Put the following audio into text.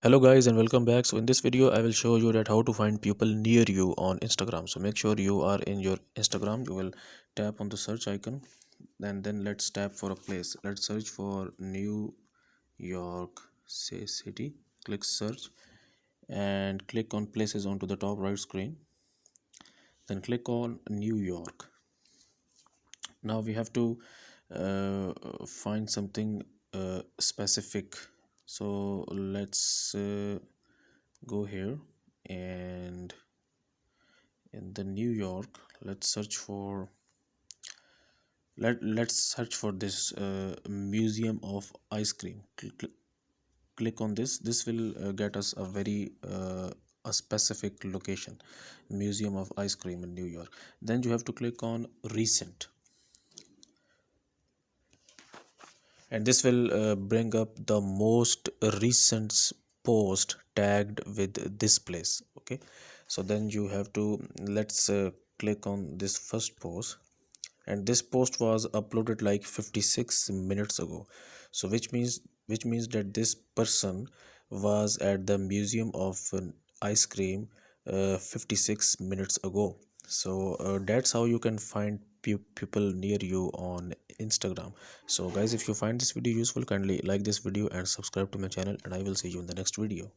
Hello guys and welcome back. So in this video I will show you that how to find people near you on Instagram. So make sure you are in your Instagram. You will tap on the search icon and then let's tap for a place. Let's search for New York, say city. Click search and click on places onto the top right screen. Then click on New York. Now we have to find something specific. So let's go here and in the New York let's search for let's search for this museum of ice cream. Click on this will get us a specific location, museum of ice cream in New York. Then you have to click on recent and this will bring up the most recent post tagged with this place. Okay, so then you have to let's click on this first post, and this post was uploaded like 56 minutes ago. So which means that this person was at the museum of ice cream 56 minutes ago. So that's how you can find people near you on Instagram. So guys, if you find this video useful, kindly like this video and subscribe to my channel, and I will see you in the next video.